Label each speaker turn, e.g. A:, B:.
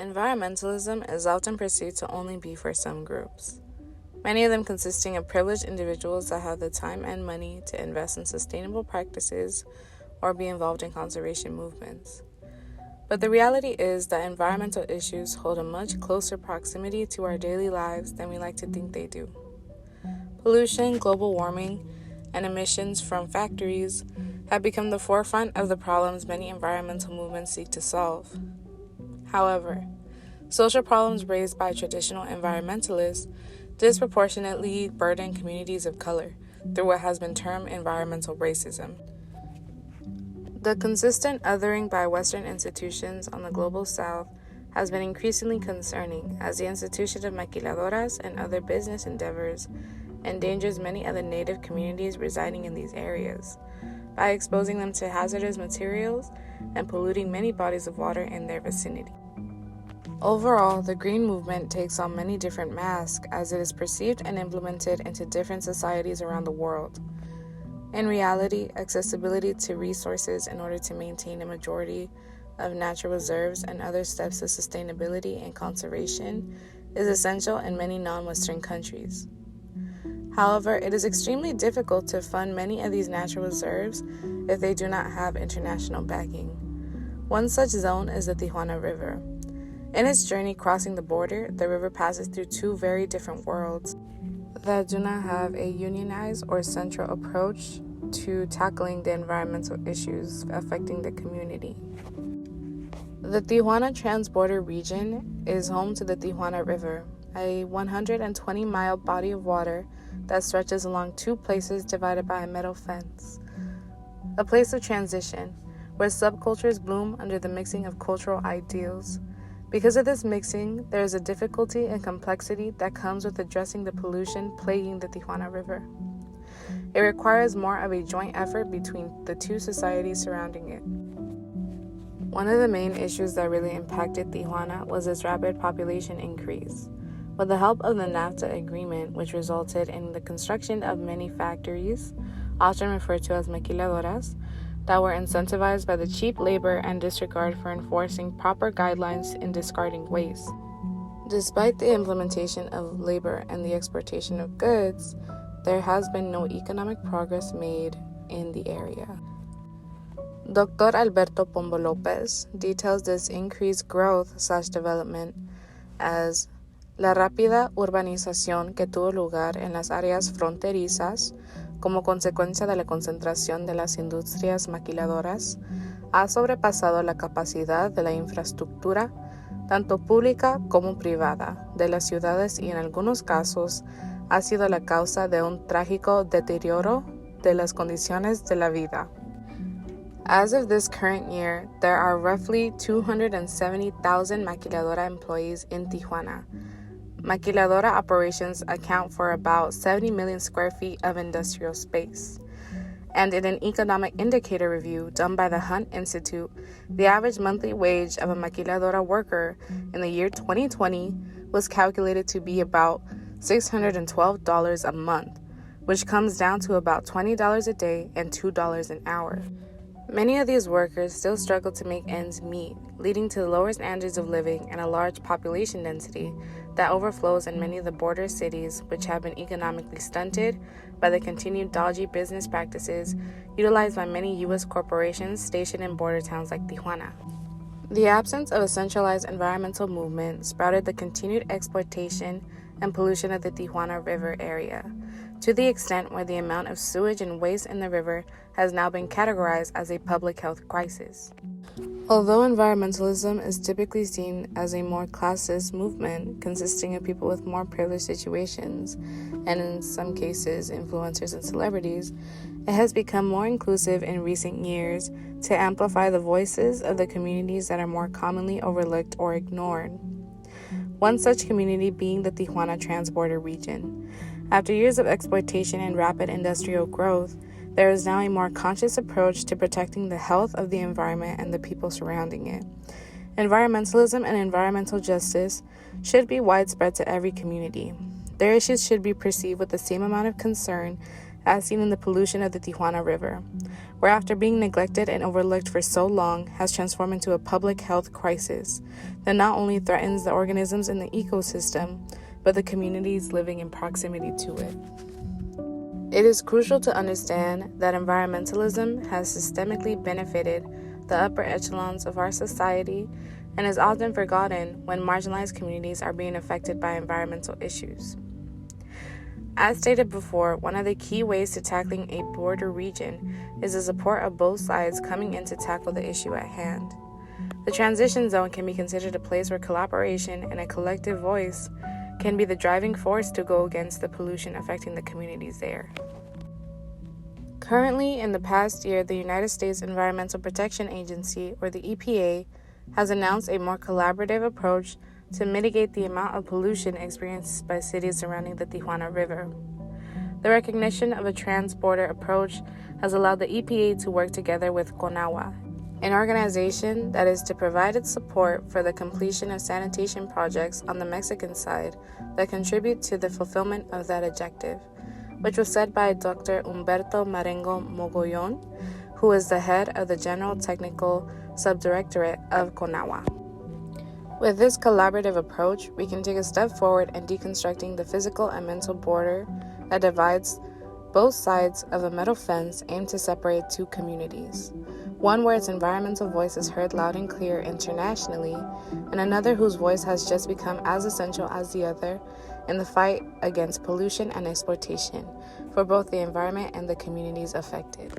A: Environmentalism is often perceived to only be for some groups, many of them consisting of privileged individuals that have the time and money to invest in sustainable practices or be involved in conservation movements. But the reality is that environmental issues hold a much closer proximity to our daily lives than we like to think they do. Pollution, global warming, and emissions from factories have become the forefront of the problems many environmental movements seek to solve. However, social problems raised by traditional environmentalists disproportionately burden communities of color through what has been termed environmental racism. The consistent othering by Western institutions on the global South has been increasingly concerning as the institution of maquiladoras and other business endeavors endangers many of the native communities residing in these areas by exposing them to hazardous materials and polluting many bodies of water in their vicinity. Overall, the green movement takes on many different masks as it is perceived and implemented into different societies around the world. In reality, accessibility to resources in order to maintain a majority of natural reserves and other steps to sustainability and conservation is essential in many non-Western countries. However, it is extremely difficult to fund many of these natural reserves if they do not have international backing. One such zone is the Tijuana River. In its journey crossing the border, the river passes through two very different worlds that do not have a unionized or central approach to tackling the environmental issues affecting the community. The Tijuana TransBorder region is home to the Tijuana River, a 120-mile body of water that stretches along two places divided by a metal fence. A place of transition, where subcultures bloom under the mixing of cultural ideals. Because of this mixing, there is a difficulty and complexity that comes with addressing the pollution plaguing the Tijuana River. It requires more of a joint effort between the two societies surrounding it. One of the main issues that really impacted Tijuana was its rapid population increase. With the help of the NAFTA agreement, which resulted in the construction of many factories, often referred to as maquiladoras, that were incentivized by the cheap labor and disregard for enforcing proper guidelines in discarding waste. Despite the implementation of labor and the exportation of goods, there has been no economic progress made in the area. Dr. Alberto Pombo Lopez details this increased growth/development as la rápida urbanización que tuvo lugar en las áreas fronterizas como consecuencia de la concentración de las industrias maquiladoras ha sobrepasado la capacidad de la infraestructura, tanto pública como privada, de las ciudades y en algunos casos ha sido la causa de un trágico deterioro de las condiciones de la vida. As of this current year, there are roughly 270,000 maquiladora employees in Tijuana. Maquiladora operations account for about 70 million square feet of industrial space. And in an economic indicator review done by the Hunt Institute, the average monthly wage of a maquiladora worker in the year 2020 was calculated to be about $612 a month, which comes down to about $20 a day and $2 an hour. Many of these workers still struggle to make ends meet, leading to the lower standards of living and a large population density that overflows in many of the border cities, which have been economically stunted by the continued dodgy business practices utilized by many U.S. corporations stationed in border towns like Tijuana. The absence of a centralized environmental movement sprouted the continued exploitation and pollution of the Tijuana River area, to the extent where the amount of sewage and waste in the river has now been categorized as a public health crisis. Although environmentalism is typically seen as a more classist movement consisting of people with more privileged situations, and in some cases influencers and celebrities, it has become more inclusive in recent years to amplify the voices of the communities that are more commonly overlooked or ignored. One such community being the Tijuana TransBorder region. After years of exploitation and rapid industrial growth, there is now a more conscious approach to protecting the health of the environment and the people surrounding it. Environmentalism and environmental justice should be widespread to every community. Their issues should be perceived with the same amount of concern as seen in the pollution of the Tijuana River, where after being neglected and overlooked for so long has transformed into a public health crisis that not only threatens the organisms in the ecosystem, but the communities living in proximity to it. It is crucial to understand that environmentalism has systemically benefited the upper echelons of our society and is often forgotten when marginalized communities are being affected by environmental issues. As stated before, one of the key ways to tackling a border region is the support of both sides coming in to tackle the issue at hand. The transition zone can be considered a place where collaboration and a collective voice can be the driving force to go against the pollution affecting the communities there. Currently, in the past year, the United States Environmental Protection Agency, or the EPA, has announced a more collaborative approach to mitigate the amount of pollution experienced by cities surrounding the Tijuana River. The recognition of a TransBorder approach has allowed the EPA to work together with CONAGUA, an organization that is to provide its support for the completion of sanitation projects on the Mexican side that contribute to the fulfillment of that objective, which was said by Dr. Humberto Marengo Mogollon, who is the head of the General Technical Subdirectorate of CONAGUA. With this collaborative approach, we can take a step forward in deconstructing the physical and mental border that divides both sides of a metal fence aimed to separate two communities, one where its environmental voice is heard loud and clear internationally, and another whose voice has just become as essential as the other in the fight against pollution and exploitation for both the environment and the communities affected.